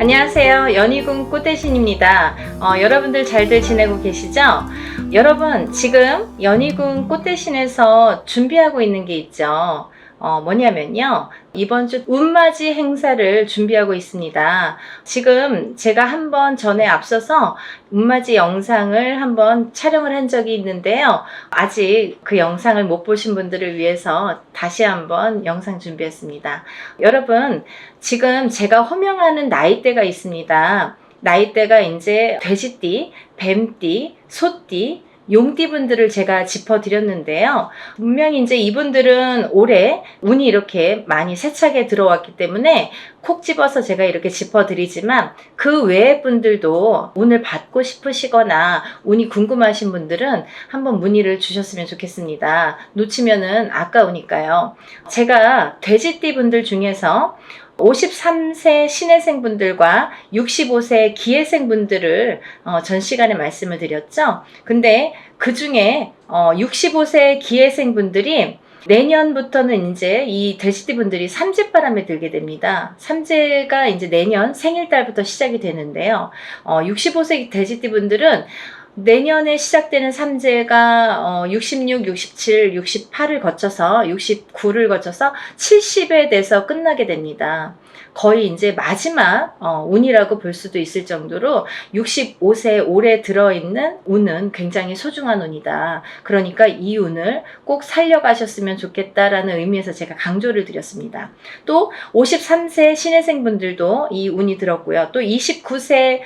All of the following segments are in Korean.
안녕하세요. 연희군 꽃대신입니다. 여러분들 잘들 지내고 계시죠? 여러분, 지금 연희군 꽃대신에서 준비하고 있는 게 있죠. 뭐냐면요. 이번 주 운맞이 행사를 준비하고 있습니다. 지금 제가 한번 전에 앞서서 운맞이 영상을 한번 촬영을 한 적이 있는데요. 아직 그 영상을 못 보신 분들을 위해서 다시 한번 영상 준비했습니다. 여러분, 지금 제가 호명하는 나이대가 있습니다. 나이대가 이제 돼지띠, 뱀띠, 소띠, 용띠분들을 제가 짚어드렸는데요. 분명히 이제 이분들은 올해 운이 이렇게 많이 세차게 들어왔기 때문에 콕 집어서 제가 이렇게 짚어드리지만 그 외의 분들도 운을 받고 싶으시거나 운이 궁금하신 분들은 한번 문의를 주셨으면 좋겠습니다. 놓치면은 아까우니까요. 제가 돼지띠 분들 중에서 53세 신혜생 분들과 65세 기혜생 분들을 전 시간에 말씀을 드렸죠. 근데 그 중에 65세 기혜생 분들이 내년부터는 이제 이 돼지띠 분들이 삼재바람에 들게 됩니다. 삼재가 이제 내년 생일달부터 시작이 되는데요. 65세 돼지띠 분들은 내년에 시작되는 삼재가 66, 67, 68을 거쳐서 69를 거쳐서 70에 돼서 끝나게 됩니다. 거의 이제 마지막 운이라고 볼 수도 있을 정도로 65세 올해 들어있는 운은 굉장히 소중한 운이다. 그러니까 이 운을 꼭 살려가셨으면 좋겠다라는 의미에서 제가 강조를 드렸습니다. 또 53세 신혜생 분들도 이 운이 들었고요. 또 29세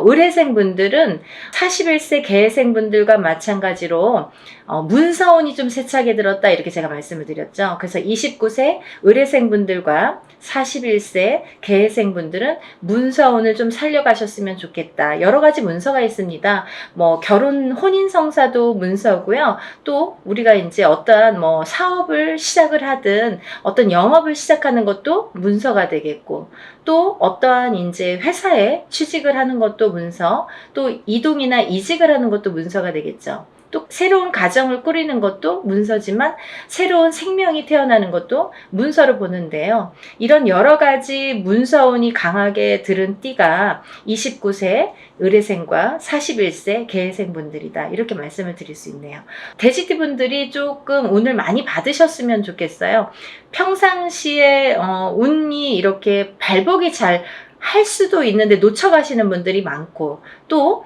을해생 분들은 41세 개해생 분들과 마찬가지로 문서운이 좀 세차게 들었다 이렇게 제가 말씀을 드렸죠. 그래서 29세 을해생 분들과 41세 개해생 분들은 문서운을 좀 살려가셨으면 좋겠다. 여러 가지 문서가 있습니다. 뭐 결혼 혼인 성사도 문서고요. 또 우리가 이제 어떠한 뭐 사업을 시작을 하든 어떤 영업을 시작하는 것도 문서가 되겠고, 또 어떠한 이제 회사에 취직을 하는 것도 문서, 또 이동이나 이직을 하는 것도 문서가 되겠죠. 또 새로운 가정을 꾸리는 것도 문서지만 새로운 생명이 태어나는 것도 문서로 보는데요. 이런 여러 가지 문서운이 강하게 들은 띠가 29세 을해생과 41세 개해생 분들이다. 이렇게 말씀을 드릴 수 있네요. 돼지띠 분들이 조금 운을 많이 받으셨으면 좋겠어요. 평상시에 운이 이렇게 발복이 잘 할 수도 있는데 놓쳐가시는 분들이 많고, 또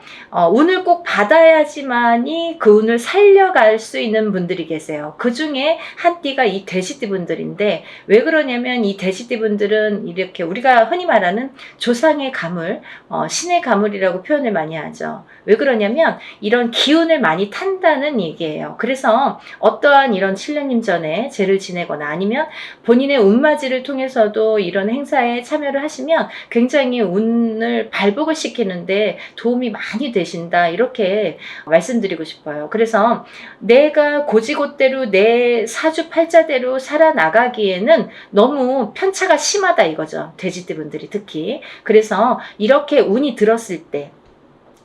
운을 꼭 받아야지만이 그 운을 살려갈 수 있는 분들이 계세요. 그 중에 한 띠가 이 돼지띠 분들인데, 왜 그러냐면 이 돼지띠 분들은 이렇게 우리가 흔히 말하는 조상의 가물, 신의 가물이라고 표현을 많이 하죠. 왜 그러냐면 이런 기운을 많이 탄다는 얘기예요. 그래서 어떠한 이런 7년님 전에 제를 지내거나 아니면 본인의 운맞이를 통해서도 이런 행사에 참여를 하시면 굉장히 운을 발복을 시키는데 도움이 많이 되신다, 이렇게 말씀드리고 싶어요. 그래서 내가 고지고대로 내 사주팔자대로 살아나가기에는 너무 편차가 심하다 이거죠. 돼지띠 분들이 특히. 그래서 이렇게 운이 들었을 때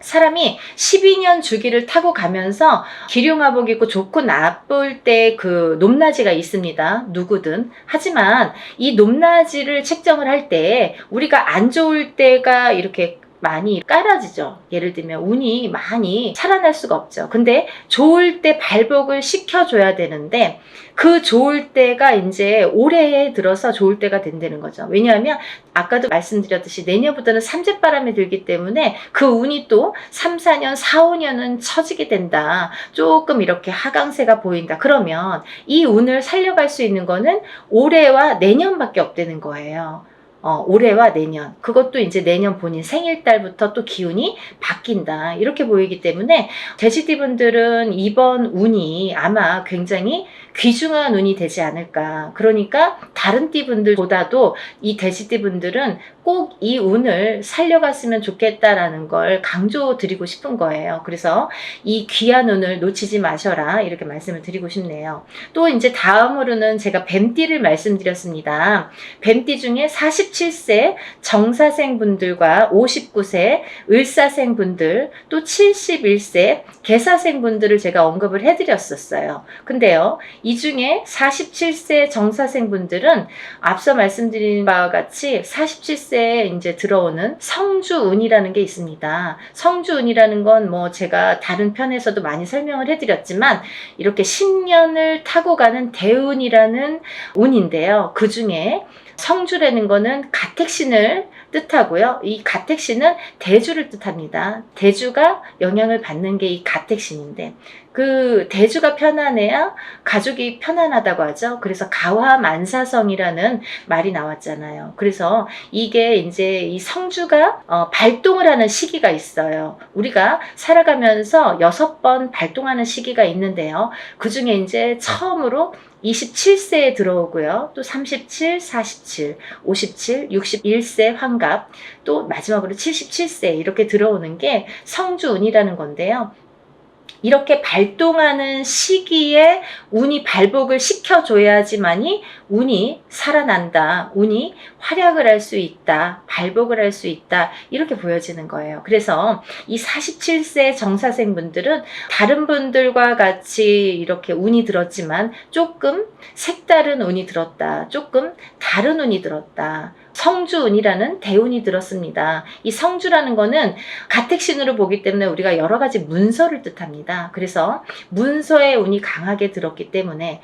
사람이 12년 주기를 타고 가면서 기륭화복 입고 좋고 나쁠 때 그 높낮이가 있습니다. 누구든. 하지만 이 높낮이를 책정을 할 때 우리가 안 좋을 때가 이렇게 많이 깔아지죠. 예를 들면 운이 많이 살아날 수가 없죠. 근데 좋을 때 발복을 시켜줘야 되는데 그 좋을 때가 이제 올해에 들어서 좋을 때가 된다는 거죠. 왜냐하면 아까도 말씀드렸듯이 내년부터는 삼재바람이 들기 때문에 그 운이 또 3, 4년, 4, 5년은 처지게 된다. 조금 이렇게 하강세가 보인다. 그러면 이 운을 살려갈 수 있는 거는 올해와 내년밖에 없다는 거예요. 올해와 내년, 그것도 이제 내년 본인 생일달부터 또 기운이 바뀐다, 이렇게 보이기 때문에 돼지띠 분들은 이번 운이 아마 굉장히 귀중한 운이 되지 않을까. 그러니까 다른 띠 분들보다도 이 돼지띠 분들은 꼭 이 운을 살려갔으면 좋겠다라는 걸 강조드리고 싶은 거예요. 그래서 이 귀한 운을 놓치지 마셔라, 이렇게 말씀을 드리고 싶네요. 또 이제 다음으로는 제가 뱀띠를 말씀드렸습니다. 뱀띠 중에 47세 정사생 분들과 59세 을사생 분들, 또 71세 개사생 분들을 제가 언급을 해드렸었어요. 근데요, 이 중에 47세 정사생분들은 앞서 말씀드린 바와 같이 47세에 이제 들어오는 성주운이라는 게 있습니다. 성주운이라는 건 뭐 제가 다른 편에서도 많이 설명을 해드렸지만 이렇게 10년을 타고 가는 대운이라는 운인데요. 그 중에 성주라는 거는 가택신을 뜻하고요. 이 가택신은 대주를 뜻합니다. 대주가 영향을 받는 게 이 가택신인데 그 대주가 편안해야 가족이 편안하다고 하죠. 그래서 가화만사성이라는 말이 나왔잖아요. 그래서 이게 이제 이 성주가 발동을 하는 시기가 있어요. 우리가 살아가면서 6번 발동하는 시기가 있는데요. 그 중에 이제 처음으로 27세에 들어오고요. 또 37, 47, 57, 61세 환갑, 또 마지막으로 77세 이렇게 들어오는 게 성주운이라는 건데요. 이렇게 발동하는 시기에 운이 발복을 시켜줘야지만이 운이 살아난다, 운이 활약을 할 수 있다, 발복을 할 수 있다, 이렇게 보여지는 거예요. 그래서 이 47세 정사생분들은 다른 분들과 같이 이렇게 운이 들었지만 조금 색다른 운이 들었다, 조금 다른 운이 들었다. 성주운이라는 대운이 들었습니다. 이 성주라는 거는 가택신으로 보기 때문에 우리가 여러 가지 문서를 뜻합니다. 그래서 문서의 운이 강하게 들었기 때문에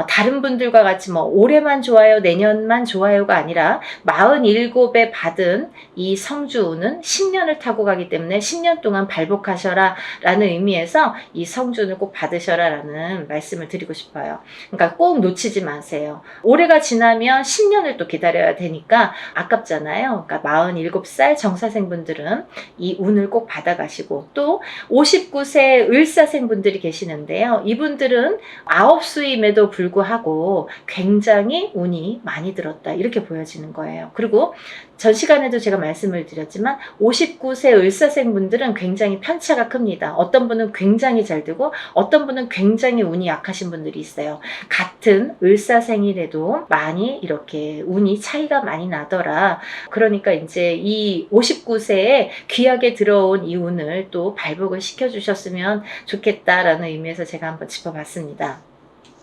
다른 분들과 같이 뭐 올해만 좋아요, 내년만 좋아요가 아니라 47에 받은 이 성주운은 10년을 타고 가기 때문에 10년 동안 발복하셔라 라는 의미에서 이 성주운을 꼭 받으셔라 라는 말씀을 드리고 싶어요. 그러니까 꼭 놓치지 마세요. 올해가 지나면 10년을 또 기다려야 되니까 아깝잖아요. 그러니까 47살 정사생분들은 이 운을 꼭 받아가시고, 또 59세 을사생분들이 계시는데요. 이분들은 아홉수임에도 불구하고 굉장히 운이 많이 들었다, 이렇게 보여지는 거예요. 그리고 전 시간에도 제가 말씀을 드렸지만 59세 을사생분들은 굉장히 편차가 큽니다. 어떤 분은 굉장히 잘 되고 어떤 분은 굉장히 운이 약하신 분들이 있어요. 같은 을사생이라도 많이 이렇게 운이 차이가 많이 나더라. 그러니까 이제 이 59세에 귀하게 들어온 이 운을 또 발복을 시켜주셨으면 좋겠다라는 의미에서 제가 한번 짚어봤습니다.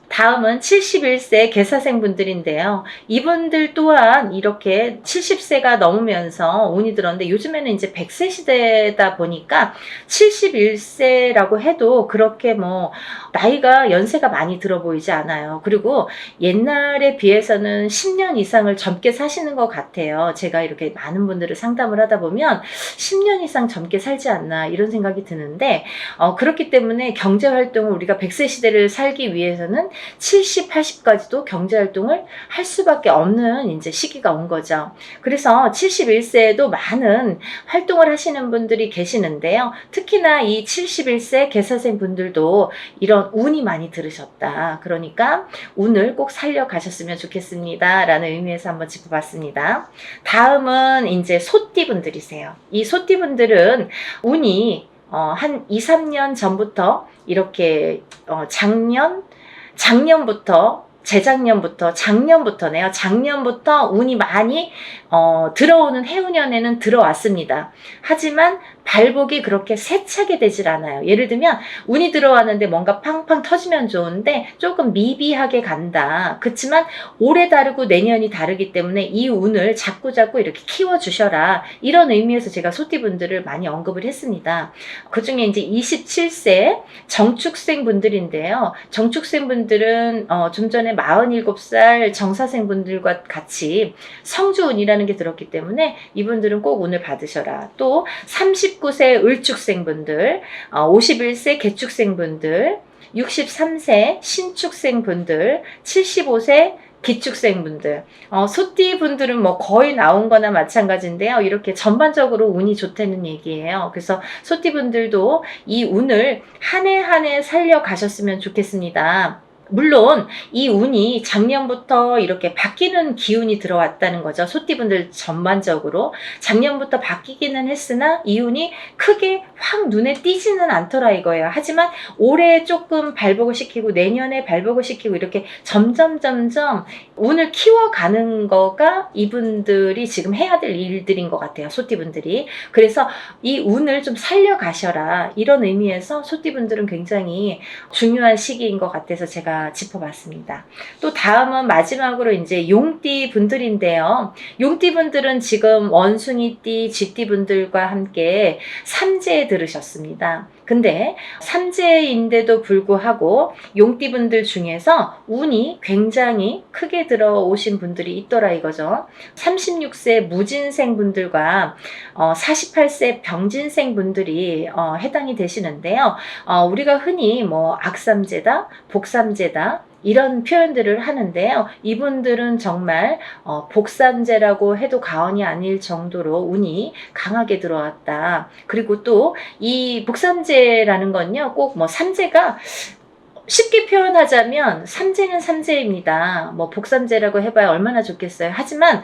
다음은 71세 계사생분들인데요. 이분들 또한 이렇게 70세가 넘으면서 운이 들었는데 요즘에는 이제 100세 시대다 보니까 71세라고 해도 그렇게 뭐 나이가 연세가 많이 들어 보이지 않아요. 그리고 옛날에 비해서는 10년 이상을 젊게 사시는 것 같아요. 제가 이렇게 많은 분들을 상담을 하다 보면 10년 이상 젊게 살지 않나 이런 생각이 드는데 그렇기 때문에 경제활동을 우리가 100세 시대를 살기 위해서는 70, 80까지도 경제활동을 할 수밖에 없는 이제 시기가 온 거죠. 그래서 71세에도 많은 활동을 하시는 분들이 계시는데요. 특히나 이 71세 계사생 분들도 이런 운이 많이 들으셨다. 그러니까 운을 꼭 살려가셨으면 좋겠습니다. 라는 의미에서 한번 짚어봤습니다. 다음은 이제 소띠 분들이세요. 이 소띠 분들은 운이 한 2, 3년 전부터 이렇게 작년부터 운이 많이 들어오는 해운년에는 들어왔습니다. 하지만 발복이 그렇게 세차게 되질 않아요. 예를 들면 운이 들어왔는데 뭔가 팡팡 터지면 좋은데 조금 미비하게 간다. 그렇지만 올해 다르고 내년이 다르기 때문에 이 운을 자꾸자꾸 이렇게 키워주셔라. 이런 의미에서 제가 소띠분들을 많이 언급을 했습니다. 그 중에 이제 27세 정축생 분들인데요. 정축생 분들은 좀 전에 47살 정사생 분들과 같이 성주운이라는 게 들었기 때문에 이분들은 꼭 운을 받으셔라. 또 39세 을축생분들, 51세 개축생분들, 63세 신축생분들, 75세 기축생분들, 소띠분들은 뭐 거의 나온 거나 마찬가지인데요. 이렇게 전반적으로 운이 좋다는 얘기예요. 그래서 소띠분들도 이 운을 한 해 한 해 살려가셨으면 좋겠습니다. 물론 이 운이 작년부터 이렇게 바뀌는 기운이 들어왔다는 거죠. 소띠분들 전반적으로 작년부터 바뀌기는 했으나 이 운이 크게 확 눈에 띄지는 않더라 이거예요. 하지만 올해 조금 발복을 시키고 내년에 발복을 시키고 이렇게 점점 운을 키워가는 거가 이분들이 지금 해야 될 일들인 것 같아요. 소띠분들이. 그래서 이 운을 좀 살려가셔라 이런 의미에서 소띠분들은 굉장히 중요한 시기인 것 같아서 제가 제가 짚어봤습니다. 또 다음은 마지막으로 이제 용띠 분들인데요. 용띠 분들은 지금 원숭이띠, 쥐띠 분들과 함께 삼재에 들으셨습니다. 근데 삼재인데도 불구하고 용띠 분들 중에서 운이 굉장히 크게 들어오신 분들이 있더라 이거죠. 36세 무진생 분들과 48세 병진생 분들이 해당이 되시는데요. 우리가 흔히 뭐 악삼재다, 복삼재다 이런 표현들을 하는데요. 이분들은 정말 복삼재라고 해도 과언이 아닐 정도로 운이 강하게 들어왔다. 그리고 또 이 복삼재라는 건요, 꼭 뭐 삼재가 쉽게 표현하자면 삼재는 삼재입니다. 뭐 복삼재라고 해봐야 얼마나 좋겠어요. 하지만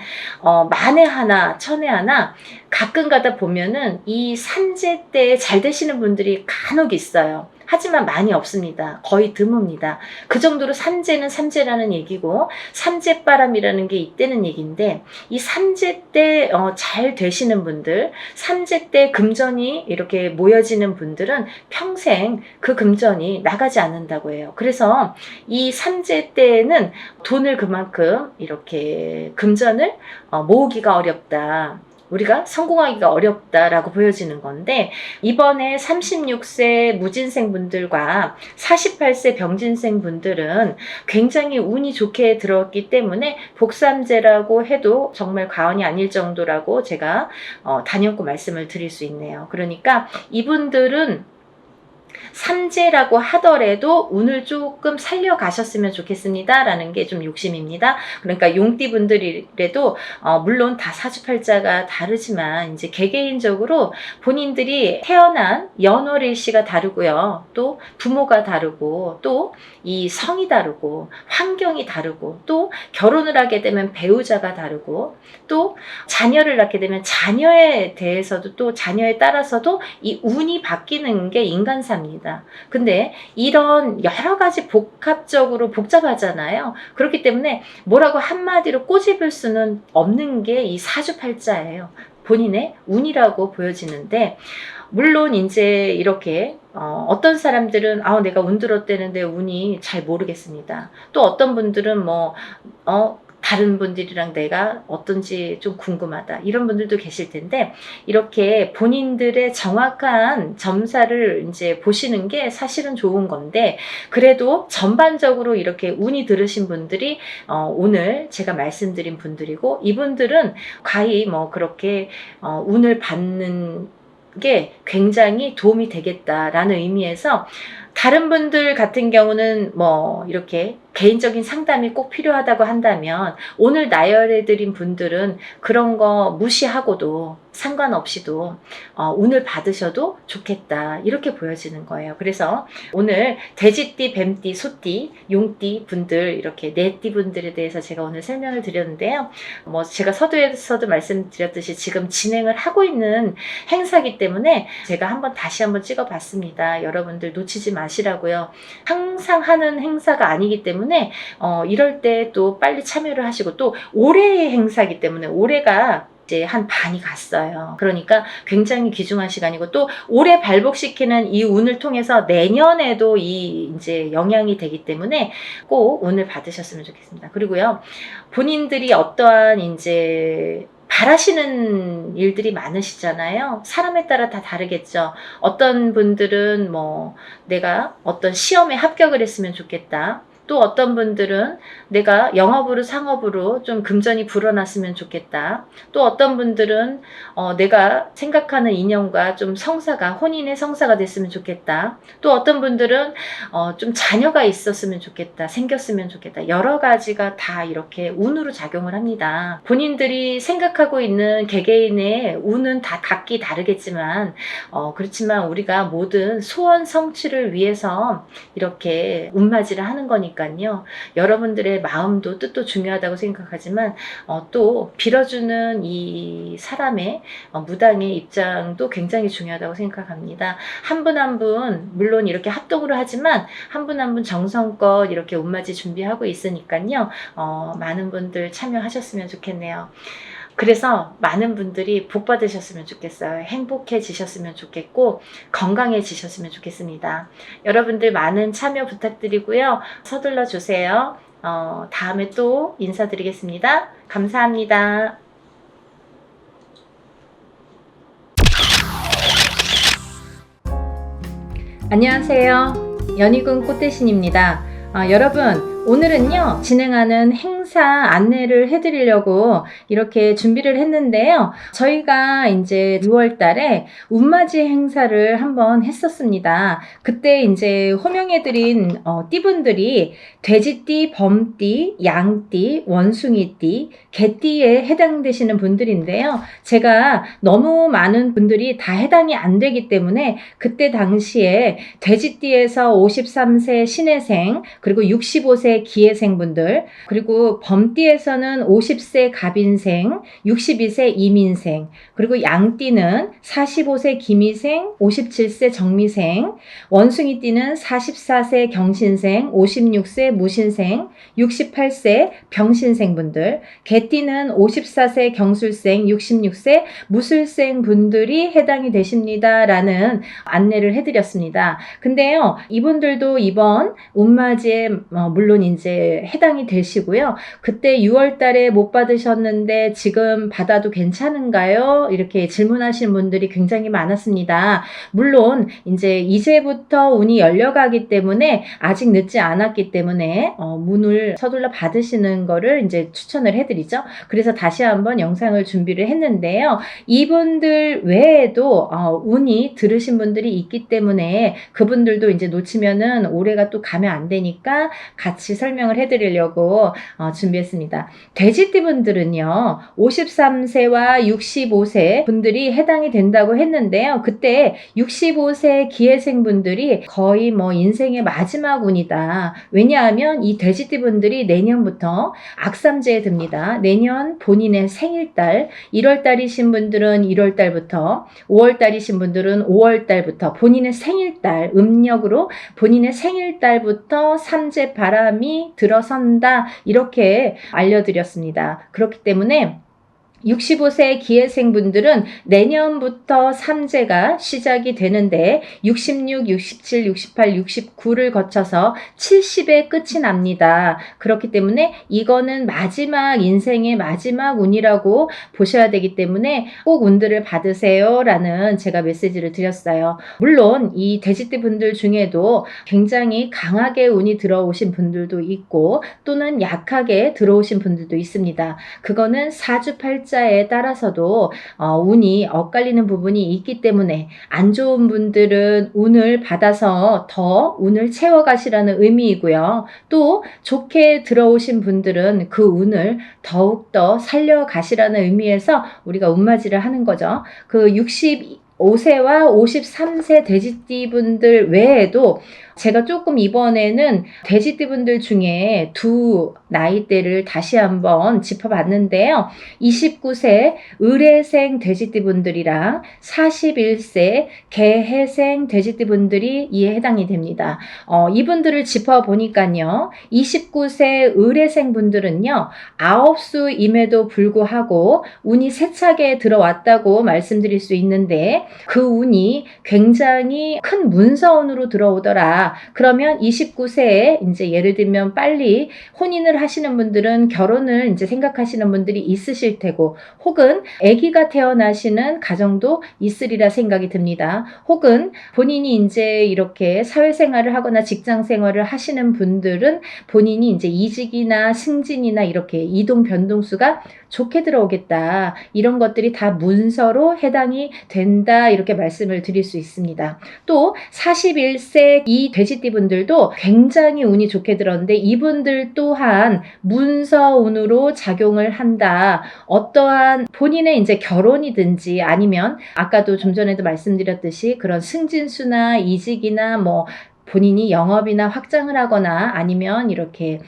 만에 하나 천에 하나 가끔 가다 보면은 이 삼재 때 잘 되시는 분들이 간혹 있어요. 하지만 많이 없습니다. 거의 드뭅니다. 그 정도로 삼재는 삼재라는 얘기고 삼재바람이라는 게 있다는 얘기인데, 이 삼재 때 잘 되시는 분들, 삼재 때 금전이 이렇게 모여지는 분들은 평생 그 금전이 나가지 않는다고 해요. 그래서 이 삼재 때는 돈을 그만큼 이렇게 금전을 모으기가 어렵다. 우리가 성공하기가 어렵다라고 보여지는 건데, 이번에 36세 무진생 분들과 48세 병진생 분들은 굉장히 운이 좋게 들어왔기 때문에 복삼재라고 해도 정말 과언이 아닐 정도라고 제가 단연코 말씀을 드릴 수 있네요. 그러니까 이분들은 삼재라고 하더라도 운을 조금 살려가셨으면 좋겠습니다 라는 게 좀 욕심입니다. 그러니까 용띠 분들이라도 물론 다 사주팔자가 다르지만 이제 개개인적으로 본인들이 태어난 연월일시가 다르고요, 또 부모가 다르고, 또 이 성이 다르고, 환경이 다르고, 또 결혼을 하게 되면 배우자가 다르고, 또 자녀를 낳게 되면 자녀에 대해서도, 또 자녀에 따라서도 이 운이 바뀌는 게 인간사입니다. 근데 이런 여러 가지 복합적으로 복잡하잖아요. 그렇기 때문에 뭐라고 한마디로 꼬집을 수는 없는 게 이 사주팔자예요. 본인의 운이라고 보여지는데, 물론 이제 이렇게 어떤 사람들은 내가 운 들었다는데 운이 잘 모르겠습니다. 또 어떤 분들은 다른 분들이랑 내가 어떤지 좀 궁금하다, 이런 분들도 계실 텐데, 이렇게 본인들의 정확한 점사를 이제 보시는 게 사실은 좋은 건데, 그래도 전반적으로 이렇게 운이 들으신 분들이 오늘 제가 말씀드린 분들이고, 이분들은 과히 뭐 그렇게 운을 받는 게 굉장히 도움이 되겠다라는 의미에서, 다른 분들 같은 경우는 뭐 이렇게 개인적인 상담이 꼭 필요하다고 한다면, 오늘 나열해드린 분들은 그런 거 무시하고도 상관없이도 운을 받으셔도 좋겠다, 이렇게 보여지는 거예요. 그래서 오늘 돼지띠, 뱀띠, 소띠, 용띠 분들, 이렇게 네 띠 분들에 대해서 제가 오늘 설명을 드렸는데요. 뭐 제가 서두에서도 말씀드렸듯이 지금 진행을 하고 있는 행사이기 때문에 제가 다시 한번 찍어봤습니다. 여러분들 놓치지 마시라고요. 항상 하는 행사가 아니기 때문에 이럴 때 또 빨리 참여를 하시고, 또 올해의 행사이기 때문에 올해가 이제 한 반이 갔어요. 그러니까 굉장히 귀중한 시간이고, 또 올해 발복시키는 이 운을 통해서 내년에도 이제 영향이 되기 때문에 꼭 운을 받으셨으면 좋겠습니다. 그리고요, 본인들이 어떠한 이제 바라시는 일들이 많으시잖아요. 사람에 따라 다 다르겠죠. 어떤 분들은 뭐 내가 어떤 시험에 합격을 했으면 좋겠다. 또 어떤 분들은 내가 영업으로 상업으로 좀 금전이 불어났으면 좋겠다. 또 어떤 분들은 내가 생각하는 인연과 좀 혼인의 성사가 됐으면 좋겠다. 또 어떤 분들은 좀 자녀가 있었으면 좋겠다, 생겼으면 좋겠다. 여러 가지가 다 이렇게 운으로 작용을 합니다. 본인들이 생각하고 있는 개개인의 운은 다 각기 다르겠지만, 그렇지만 우리가 모든 소원 성취를 위해서 이렇게 운맞이를 하는 거니까요. 여러분들의 마음도 뜻도 중요하다고 생각하지만, 또 빌어주는 이 사람의 무당의 입장도 굉장히 중요하다고 생각합니다. 한 분 한 분 물론 이렇게 합동으로 하지만 한 분 한 분 정성껏 이렇게 운맞이 준비하고 있으니까요. 많은 분들 참여하셨으면 좋겠네요. 그래서 많은 분들이 복 받으셨으면 좋겠어요. 행복해지셨으면 좋겠고 건강해지셨으면 좋겠습니다. 여러분들 많은 참여 부탁드리고요. 서둘러 주세요. 다음에 또 인사드리겠습니다. 감사합니다. 안녕하세요. 연희군 꽃대신입니다. 여러분, 오늘은요, 진행하는 행사 안내를 해드리려고 이렇게 준비를 했는데요. 저희가 이제 6월 달에 운맞이 행사를 한번 했었습니다. 그때 이제 호명해드린 띠분들이 돼지띠, 범띠, 양띠, 원숭이띠, 개띠에 해당되시는 분들인데요. 제가 너무 많은 분들이 다 해당이 안 되기 때문에 그때 당시에 돼지띠에서 53세 신해생, 그리고 65세 기해생분들, 그리고 범띠에서는 50세 갑인생, 62세 이민생, 그리고 양띠는 45세 기미생, 57세 정미생, 원숭이띠는 44세 경신생, 56세 무신생, 68세 병신생분들, 개띠는 54세 경술생, 66세 무술생 분들이 해당이 되십니다. 라는 안내를 해드렸습니다. 근데요, 이분들도 이번 운맞이에 물론 이제 해당이 되시고요. 그때 6월 달에 못 받으셨는데 지금 받아도 괜찮은가요? 이렇게 질문하신 분들이 굉장히 많았습니다. 물론 이제부터 운이 열려가기 때문에 아직 늦지 않았기 때문에 문을 서둘러 받으시는 거를 이제 추천을 해드리죠. 그래서 다시 한번 영상을 준비를 했는데요. 이분들 외에도 운이 들으신 분들이 있기 때문에 그분들도 이제 놓치면은 올해가 또 가면 안 되니까 같이 설명을 해드리려고 준비했습니다. 돼지띠 분들은요, 53세와 65세 분들이 해당이 된다고 했는데요. 그때 65세 기해생 분들이 거의 인생의 마지막 운이다. 왜냐하면 이 돼지띠 분들이 내년부터 악삼제에 듭니다. 내년 본인의 생일달, 1월달이신 분들은 1월달부터, 5월달이신 분들은 5월달부터 본인의 생일달, 음력으로 본인의 생일달부터 삼재 바람이 들어선다. 이렇게 알려드렸습니다. 그렇기 때문에 65세 기해생분들은 내년부터 삼재가 시작이 되는데 66, 67, 68, 69를 거쳐서 70에 끝이 납니다. 그렇기 때문에 이거는 인생의 마지막 운이라고 보셔야 되기 때문에 꼭 운들을 받으세요 라는 제가 메시지를 드렸어요. 물론 이 돼지띠 분들 중에도 굉장히 강하게 운이 들어오신 분들도 있고 또는 약하게 들어오신 분들도 있습니다. 그거는 사주팔자 에 따라서도 운이 엇갈리는 부분이 있기 때문에 안 좋은 분들은 운을 받아서 더 운을 채워가시라는 의미이고요. 또 좋게 들어오신 분들은 그 운을 더욱더 살려가시라는 의미에서 우리가 운맞이를 하는 거죠. 그 65세와 53세 돼지띠 분들 외에도 제가 조금 이번에는 돼지띠 분들 중에 두 나이대를 다시 한번 짚어봤는데요. 29세 을해생 돼지띠 분들이랑 41세 개해생 돼지띠 분들이 이에 해당이 됩니다. 이분들을 짚어보니까요. 29세 을해생 분들은요. 아홉수임에도 불구하고 운이 세차게 들어왔다고 말씀드릴 수 있는데 그 운이 굉장히 큰 문서운으로 들어오더라. 그러면 29세에 이제 예를 들면 빨리 혼인을 하시는 분들은 결혼을 이제 생각하시는 분들이 있으실 테고 혹은 아기가 태어나시는 가정도 있으리라 생각이 듭니다. 혹은 본인이 이제 이렇게 사회생활을 하거나 직장생활을 하시는 분들은 본인이 이제 이직이나 승진이나 이렇게 이동 변동수가 좋게 들어오겠다. 이런 것들이 다 문서로 해당이 된다. 이렇게 말씀을 드릴 수 있습니다. 또 41세 이 돼지띠 분들도 굉장히 운이 좋게 들었는데 이분들 또한 문서운으로 작용을 한다. 어떠한 본인의 이제 결혼이든지 아니면 아까도 좀 전에도 말씀드렸듯이 그런 승진수나 이직이나 본인이 영업이나 확장을 하거나 아니면 이렇게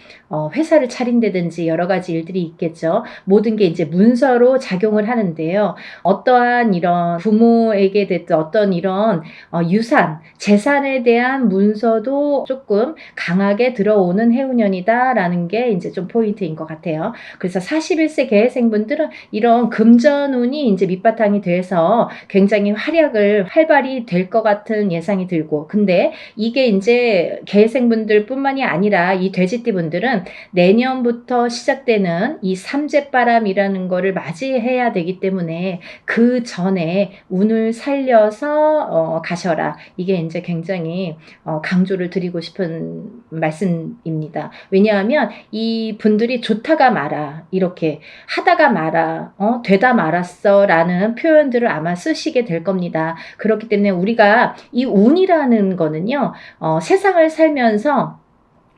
회사를 차린다든지 여러 가지 일들이 있겠죠. 모든 게 이제 문서로 작용을 하는데요. 어떠한 이런 부모에게 됐든 어떤 이런 유산, 재산에 대한 문서도 조금 강하게 들어오는 해운년이다라는 게 이제 좀 포인트인 것 같아요. 그래서 41세 계생분들은 이런 금전운이 이제 밑바탕이 돼서 굉장히 활발히 될 것 같은 예상이 들고, 근데 이게 이제 계생분들 뿐만이 아니라 이 돼지띠분들은 내년부터 시작되는 이 삼재바람이라는 거를 맞이해야 되기 때문에 그 전에 운을 살려서 가셔라. 이게 이제 굉장히 강조를 드리고 싶은 말씀입니다. 왜냐하면 이 분들이 좋다가 말아, 이렇게 하다가 말아, 되다 말았어 라는 표현들을 아마 쓰시게 될 겁니다. 그렇기 때문에 우리가 이 운이라는 거는요, 세상을 살면서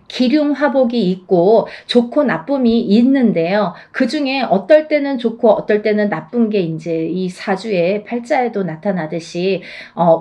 기륭화복이 있고 좋고 나쁨이 있는데요. 그 중에 어떨 때는 좋고 어떨 때는 나쁜 게 이제 이 사주의 팔자에도 나타나듯이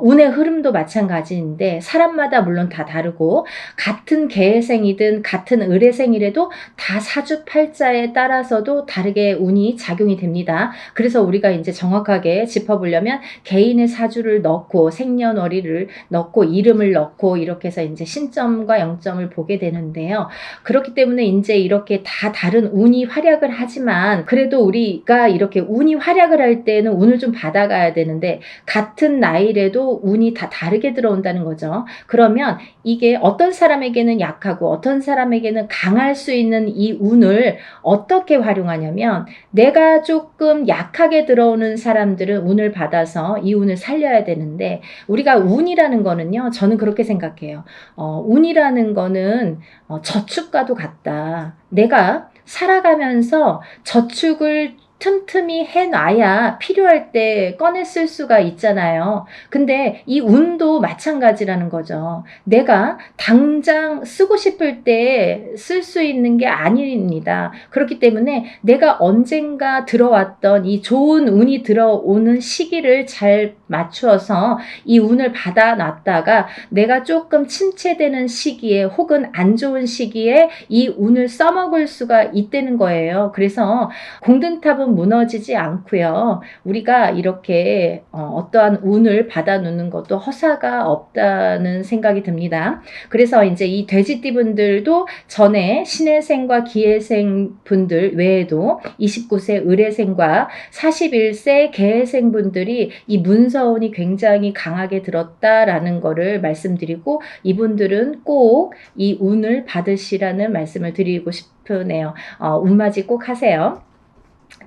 운의 흐름도 마찬가지인데 사람마다 물론 다 다르고 같은 계생이든 같은 을해생이라도 다 사주 팔자에 따라서도 다르게 운이 작용이 됩니다. 그래서 우리가 이제 정확하게 짚어보려면 개인의 사주를 넣고 생년월일을 넣고 이름을 넣고 이렇게 해서 이제 신점과 영점을 보게 되는 데요. 그렇기 때문에 이제 이렇게 다 다른 운이 활약을 하지만 그래도 우리가 이렇게 운이 활약을 할 때는 운을 좀 받아가야 되는데 같은 나이라도 운이 다 다르게 들어온다는 거죠. 그러면 이게 어떤 사람에게는 약하고 어떤 사람에게는 강할 수 있는 이 운을 어떻게 활용하냐면 내가 조금 약하게 들어오는 사람들은 운을 받아서 이 운을 살려야 되는데 우리가 운이라는 거는요. 저는 그렇게 생각해요. 운이라는 거는 저축과도 같다. 내가 살아가면서 저축을 틈틈이 해놔야 필요할 때 꺼내 쓸 수가 있잖아요. 근데 이 운도 마찬가지라는 거죠. 내가 당장 쓰고 싶을 때 쓸 수 있는 게 아닙니다. 그렇기 때문에 내가 언젠가 들어왔던 이 좋은 운이 들어오는 시기를 잘 맞추어서 이 운을 받아놨다가 내가 조금 침체되는 시기에 혹은 안 좋은 시기에 이 운을 써먹을 수가 있다는 거예요. 그래서 공든탑은 무너지지 않고요. 우리가 이렇게 어떠한 운을 받아놓는 것도 허사가 없다는 생각이 듭니다. 그래서 이제 이 돼지띠분들도 전에 신해생과 기해생 분들 외에도 29세 을해생과 41세 계해생 분들이 이 문서운이 굉장히 강하게 들었다라는 거를 말씀드리고 이분들은 꼭 이 운을 받으시라는 말씀을 드리고 싶으네요. 운맞이 꼭 하세요.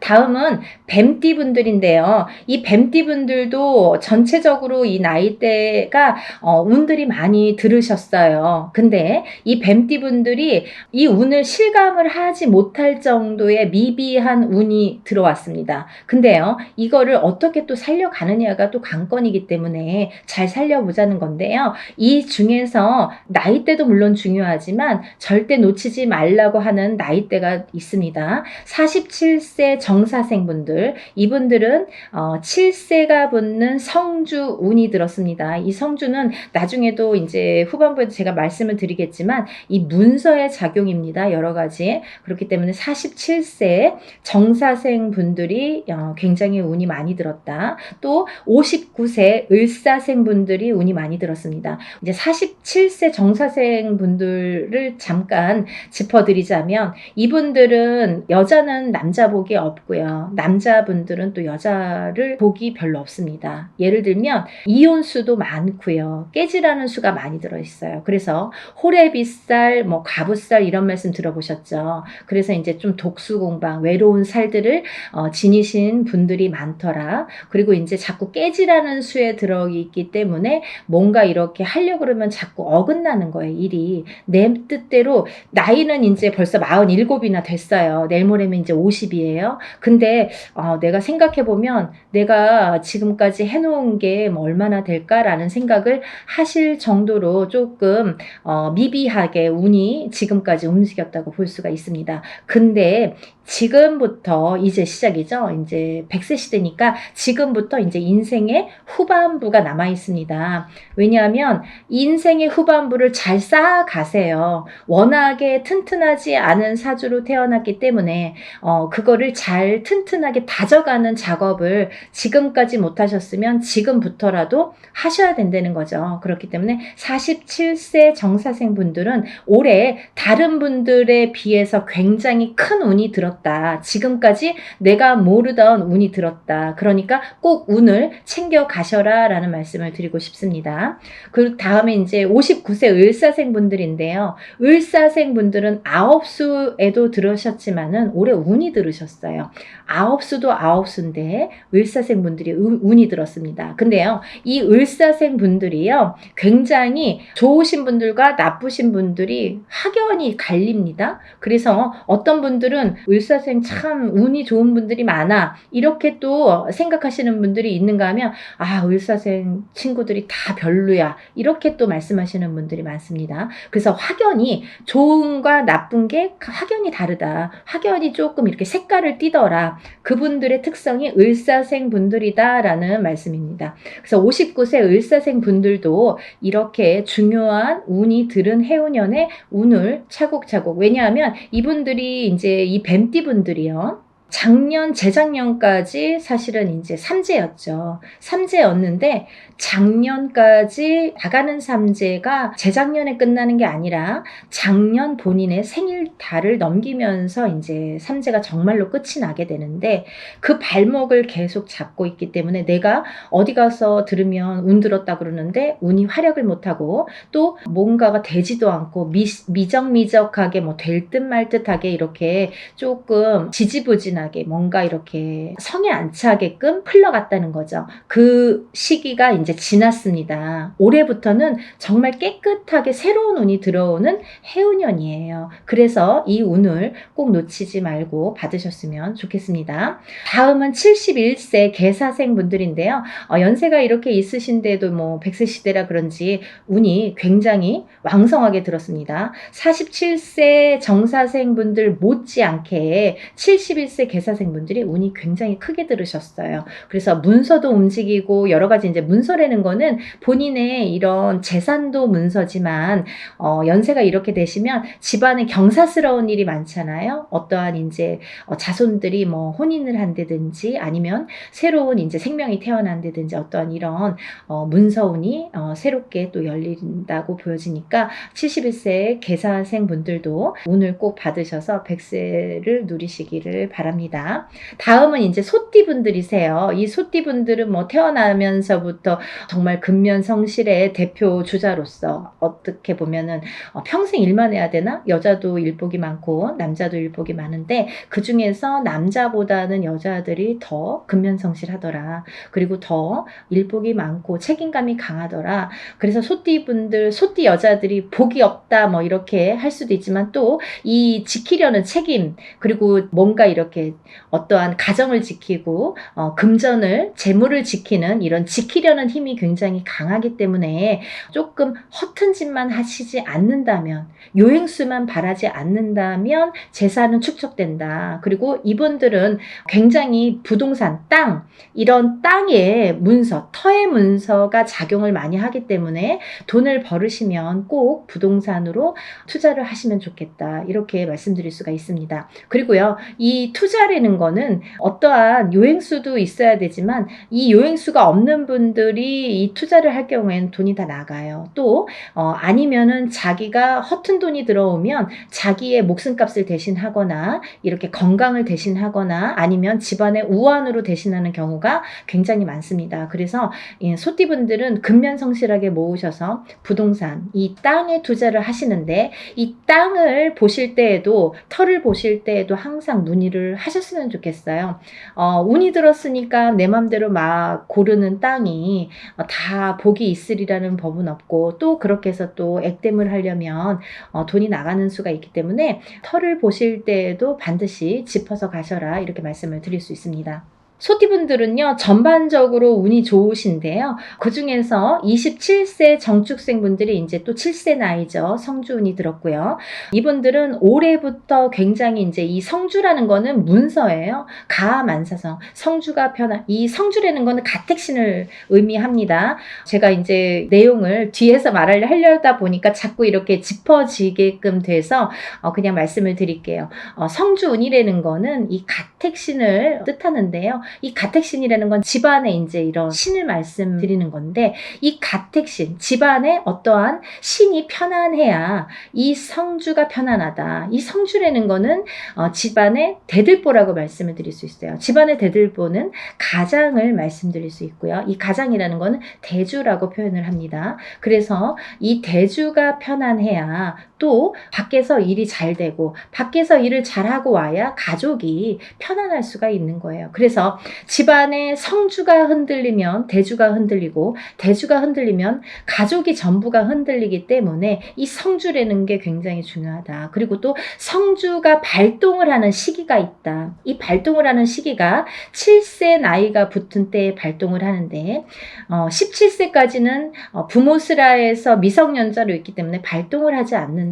다음은 뱀띠 분들인데요. 이 뱀띠 분들도 전체적으로 이 나이대가 운들이 많이 들으셨어요. 근데 이 뱀띠 분들이 이 운을 실감을 하지 못할 정도의 미비한 운이 들어왔습니다. 근데요, 이거를 어떻게 또 살려가느냐가 또 관건이기 때문에 잘 살려보자는 건데요. 이 중에서 나이대도 물론 중요하지만 절대 놓치지 말라고 하는 나이대가 있습니다. 47세 정사생분들, 이분들은 7세가 붙는 성주 운이 들었습니다. 이 성주는 나중에도 이제 후반부에도 제가 말씀을 드리겠지만 이 문서의 작용입니다. 여러 가지. 그렇기 때문에 47세 정사생 분들이 굉장히 운이 많이 들었다. 또 59세 을사생 분들이 운이 많이 들었습니다. 이제 47세 정사생 분들을 잠깐 짚어드리자면 이분들은 여자는 남자 복이 없고요. 남자분들은 또 여자를 복이 별로 없습니다. 예를 들면 이혼수도 많고요. 깨지라는 수가 많이 들어있어요. 그래서 호래비살, 과부살 이런 말씀 들어보셨죠. 그래서 이제 좀 독수공방, 외로운 살들을 지니신 분들이 많더라. 그리고 이제 자꾸 깨지라는 수에 들어있기 때문에 뭔가 이렇게 하려고 그러면 자꾸 어긋나는 거예요. 일이. 내 뜻대로 나이는 이제 벌써 47이나 됐어요. 내일 모레면 이제 50이에요. 근데 내가 생각해보면 내가 지금까지 해놓은 게 뭐 얼마나 될까라는 생각을 하실 정도로 조금 미비하게 운이 지금까지 움직였다고 볼 수가 있습니다. 근데 지금부터 이제 시작이죠. 이제 100세 시대니까 지금부터 이제 인생의 후반부가 남아 있습니다. 왜냐하면 인생의 후반부를 잘 쌓아가세요. 워낙에 튼튼하지 않은 사주로 태어났기 때문에 그거를 잘 튼튼하게 다져가는 작업을 지금까지 못하셨으면 지금부터라도 하셔야 된다는 거죠. 그렇기 때문에 47세 정사생 분들은 올해 다른 분들에 비해서 굉장히 큰 운이 들었다. 지금까지 내가 모르던 운이 들었다. 그러니까 꼭 운을 챙겨 가셔라 라는 말씀을 드리고 싶습니다. 그 다음에 이제 59세 을사생 분들인데요. 을사생 분들은 아홉수에도 들으셨지만은 올해 운이 들으셨어요. 아홉수도 아홉수인데 을사생 분들이 운이 들었습니다. 근데요, 이 을사생 분들이요, 굉장히 좋으신 분들과 나쁘신 분들이 확연히 갈립니다. 그래서 어떤 분들은 을사생 참 운이 좋은 분들이 많아 이렇게 또 생각하시는 분들이 있는가 하면 을사생 친구들이 다 별로야 이렇게 또 말씀하시는 분들이 많습니다. 그래서 확연히 좋은과 나쁜 게 확연히 다르다. 확연히 조금 이렇게 색깔을 띠더라. 그분들의 특성이 을사생 분들이다 라는 말씀입니다. 그래서 59세 을사생 분들도 이렇게 중요한 운이 들은 해운년에 운을 차곡차곡, 왜냐하면 이분들이 이제 이 뱀띠 분들이요, 작년, 재작년까지 사실은 이제 삼재였죠. 삼재였는데 작년까지 나가는 삼재가 재작년에 끝나는 게 아니라 작년 본인의 생일달을 넘기면서 이제 삼재가 정말로 끝이 나게 되는데 그 발목을 계속 잡고 있기 때문에 내가 어디 가서 들으면 운 들었다 그러는데 운이 활약을 못하고 또 뭔가가 되지도 않고 미적미적하게 뭐 될 듯 말 듯하게 이렇게 조금 지지부진하게 뭔가 이렇게 성에 안 차게끔 흘러갔다는 거죠. 그 시기가 이제 지났습니다. 올해부터는 정말 깨끗하게 새로운 운이 들어오는 해운년이에요. 그래서 이 운을 꼭 놓치지 말고 받으셨으면 좋겠습니다. 다음은 71세 개사생 분들인데요. 연세가 이렇게 있으신데도 뭐 100세 시대라 그런지 운이 굉장히 왕성하게 들었습니다. 47세 정사생 분들 못지않게 71세 개사생 분들이 운이 굉장히 크게 들으셨어요. 그래서 문서도 움직이고 여러 가지 이제 문서라는 거는 본인의 이런 재산도 문서지만 연세가 이렇게 되시면 집안에 경사스러운 일이 많잖아요. 어떠한 이제 자손들이 뭐 혼인을 한다든지 아니면 새로운 이제 생명이 태어난다든지 어떠한 이런 문서운이 새롭게 또 열린다고 보여지니까 71세 개사생 분들도 운을 꼭 받으셔서 100세를 누리시기를 바랍니다. 다음은 이제 소띠 분들이세요. 이 소띠 분들은 뭐 태어나면서부터 정말 근면성실의 대표 주자로서 어떻게 보면은 평생 일만 해야 되나? 여자도 일복이 많고 남자도 일복이 많은데 그 중에서 남자보다는 여자들이 더 근면성실하더라. 그리고 더 일복이 많고 책임감이 강하더라. 그래서 소띠 분들, 소띠 여자들이 복이 없다 뭐 이렇게 할 수도 있지만 또 이 지키려는 책임, 그리고 뭔가 이렇게 어떠한 가정을 지키고 금전을, 재물을 지키는 이런 지키려는 힘이 굉장히 강하기 때문에 조금 허튼 짓만 하시지 않는다면, 요행수만 바라지 않는다면 재산은 축적된다. 그리고 이분들은 굉장히 부동산, 땅, 이런 땅의 문서, 터의 문서가 작용을 많이 하기 때문에 돈을 벌으시면 꼭 부동산으로 투자를 하시면 좋겠다. 이렇게 말씀드릴 수가 있습니다. 그리고요, 이 투자라는 거는 어떠한 요행수도 있어야 되지만 이 요행수가 없는 분들이 이 투자를 할 경우에는 돈이 다 나가요. 또 아니면은 자기가 허튼 돈이 들어오면 자기의 목숨값을 대신하거나 이렇게 건강을 대신하거나 아니면 집안의 우환으로 대신하는 경우가 굉장히 많습니다. 그래서 소띠분들은 근면성실하게 모으셔서 부동산, 이 땅에 투자를 하시는데 이 땅을 보실 때에도, 터를 보실 때에도 항상 문의를 하셨으면 좋겠어요. 운이 들었으니까 내 맘대로 막 고르는 땅이 다 복이 있으리라는 법은 없고, 또 그렇게 해서 또 액땜을 하려면 돈이 나가는 수가 있기 때문에 터를 보실 때에도 반드시 짚어서 가셔라, 이렇게 말씀을 드릴 수 있습니다. 소띠분들은요, 전반적으로 운이 좋으신데요. 그 중에서 27세 정축생분들이 이제 또 7세 나이죠. 성주운이 들었고요. 이분들은 올해부터 굉장히 이제 이 성주라는 거는 문서예요. 가만사성. 성주가 편한, 이 성주라는 거는 가택신을 의미합니다. 제가 이제 내용을 뒤에서 하려다 보니까 자꾸 이렇게 짚어지게끔 돼서 그냥 말씀을 드릴게요. 성주운이라는 거는 이 가택신을 뜻하는데요. 이 가택신이라는 건 집안에 이제 이런 신을 말씀드리는 건데, 이 가택신, 집안에 어떠한 신이 편안해야 이 성주가 편안하다. 이 성주라는 거는 집안의 대들보라고 말씀을 드릴 수 있어요. 집안의 대들보는 가장을 말씀드릴 수 있고요. 이 가장이라는 거는 대주라고 표현을 합니다. 그래서 이 대주가 편안해야 또 밖에서 일이 잘 되고, 밖에서 일을 잘하고 와야 가족이 편안할 수가 있는 거예요. 그래서 집안의 성주가 흔들리면 대주가 흔들리고, 대주가 흔들리면 가족이 전부가 흔들리기 때문에 이 성주라는 게 굉장히 중요하다. 그리고 또 성주가 발동을 하는 시기가 있다. 이 발동을 하는 시기가 7세 나이가 붙은 때에 발동을 하는데, 17세까지는 부모스라에서 미성년자로 있기 때문에 발동을 하지 않는다.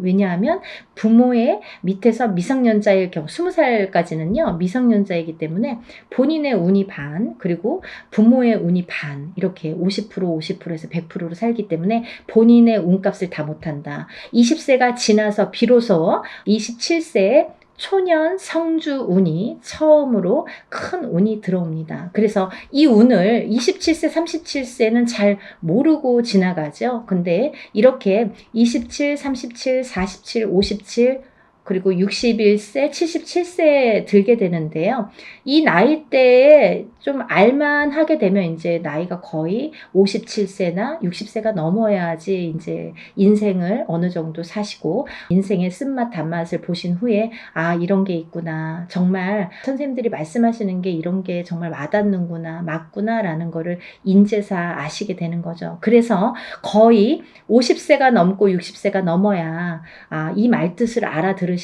왜냐하면 부모의 밑에서 미성년자일 경우 20살까지는요 미성년자이기 때문에 본인의 운이 반, 그리고 부모의 운이 반, 이렇게 50% 50%에서 100%로 살기 때문에 본인의 운값을 다 못한다. 20세가 지나서 비로소 27세에 초년 성주 운이 처음으로 큰 운이 들어옵니다. 그래서 이 운을 27세, 37세는 잘 모르고 지나가죠. 근데 이렇게 27, 37, 47, 57, 그리고 61세, 77세에 들게 되는데요. 이 나이대에 좀 알만하게 되면 이제 나이가 거의 57세나 60세가 넘어야지 이제 인생을 어느 정도 사시고, 인생의 쓴맛 단맛을 보신 후에 아, 이런 게 있구나. 정말 선생님들이 말씀하시는 게 이런 게 정말 와닿는구나, 맞구나 라는 거를 인제사 아시게 되는 거죠. 그래서 거의 50세가 넘고 60세가 넘어야 이 말뜻을 알아들으시고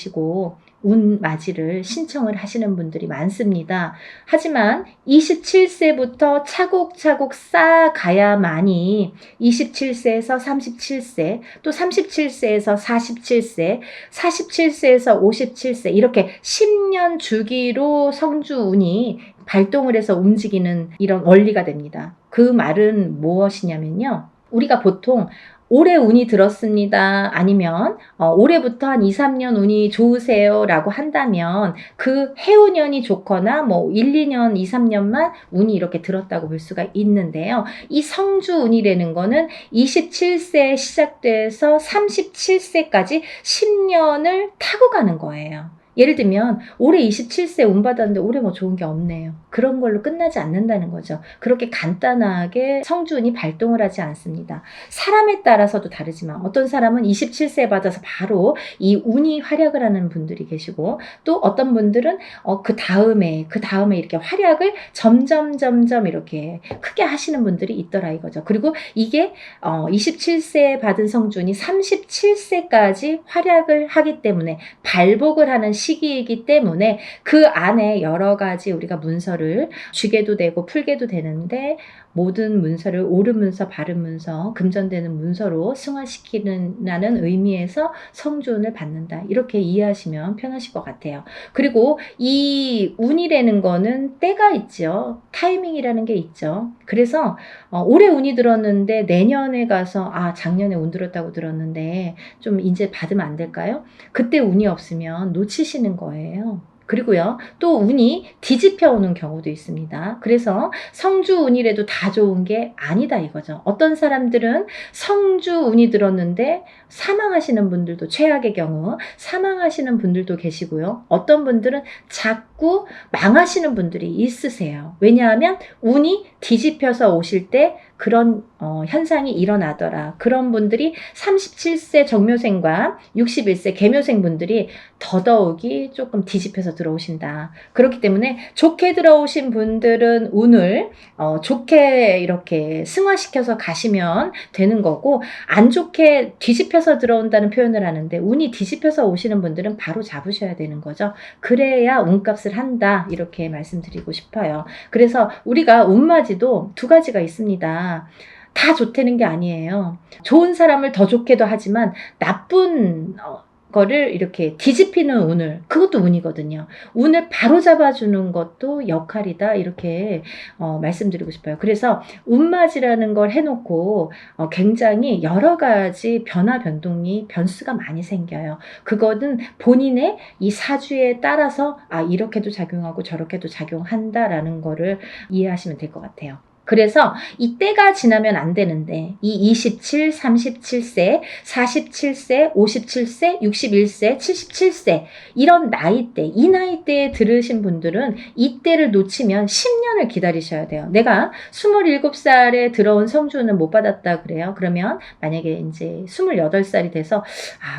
운맞이를 신청을 하시는 분들이 많습니다. 하지만 27세부터 차곡차곡 쌓아가야만이 27세에서 37세, 또 37세에서 47세, 47세에서 57세, 이렇게 10년 주기로 성주운이 발동을 해서 움직이는 이런 원리가 됩니다. 그 말은 무엇이냐면요, 우리가 보통 올해 운이 들었습니다, 아니면 올해부터 한 2, 3년 운이 좋으세요 라고 한다면 그 해운년이 좋거나 뭐 1, 2년, 2, 3년만 운이 이렇게 들었다고 볼 수가 있는데요. 이 성주운이라는 거는 27세에 시작돼서 37세까지 10년을 타고 가는 거예요. 예를 들면 올해 27세 운 받았는데 올해 뭐 좋은 게 없네요. 그런 걸로 끝나지 않는다는 거죠. 그렇게 간단하게 성주운이 발동을 하지 않습니다. 사람에 따라서도 다르지만 어떤 사람은 27세 받아서 바로 이 운이 활약을 하는 분들이 계시고, 또 어떤 분들은 그 다음에 이렇게 활약을 점점 이렇게 크게 하시는 분들이 있더라 이거죠. 그리고 이게 27세에 받은 성주운이 37세까지 활약을 하기 때문에 발복을 하는 시기이기 때문에 그 안에 여러 가지 우리가 문서를 쥐게도 되고 풀게도 되는데, 모든 문서를 옳은 문서, 바른 문서, 금전되는 문서로 승화시키는 의미에서 성주운을 받는다. 이렇게 이해하시면 편하실 것 같아요. 그리고 이 운이라는 거는 때가 있죠. 타이밍이라는 게 있죠. 그래서 올해 운이 들었는데 내년에 가서 작년에 운 들었다고 들었는데 좀 이제 받으면 안 될까요? 그때 운이 없으면 놓치시는 거예요. 그리고요, 또 운이 뒤집혀 오는 경우도 있습니다. 그래서 성주운이라도 다 좋은 게 아니다 이거죠. 어떤 사람들은 성주운이 들었는데 사망하시는 분들도, 최악의 경우 사망하시는 분들도 계시고요. 어떤 분들은 자꾸 망하시는 분들이 있으세요. 왜냐하면 운이 뒤집혀서 오실 때 그런 현상이 일어나더라. 그런 분들이 37세 정묘생과 61세 계묘생 분들이 더더욱이 조금 뒤집혀서 들어오신다. 그렇기 때문에 좋게 들어오신 분들은 운을 좋게 이렇게 승화시켜서 가시면 되는 거고, 안 좋게 뒤집혀서 들어온다는 표현을 하는데 운이 뒤집혀서 오시는 분들은 바로 잡으셔야 되는 거죠. 그래야 운값을 한다, 이렇게 말씀드리고 싶어요. 그래서 우리가 운맞이도 두 가지가 있습니다. 다 좋다는 게 아니에요. 좋은 사람을 더 좋게도 하지만 나쁜 거를 이렇게 뒤집히는 운을, 그것도 운이거든요. 운을 바로 잡아주는 것도 역할이다, 이렇게 말씀드리고 싶어요. 그래서 운맞이라는 걸 해놓고 굉장히 여러 가지 변화 변동이 변수가 많이 생겨요. 그거는 본인의 이 사주에 따라서 이렇게도 작용하고 저렇게도 작용한다라는 거를 이해하시면 될 것 같아요. 그래서 이 때가 지나면 안 되는데, 이 27, 37세, 47세, 57세, 61세, 77세 이런 나이대, 이 나이대에 들으신 분들은 이 때를 놓치면 10년을 기다리셔야 돼요. 내가 27살에 들어온 성주는 못 받았다 그래요. 그러면 만약에 이제 28살이 돼서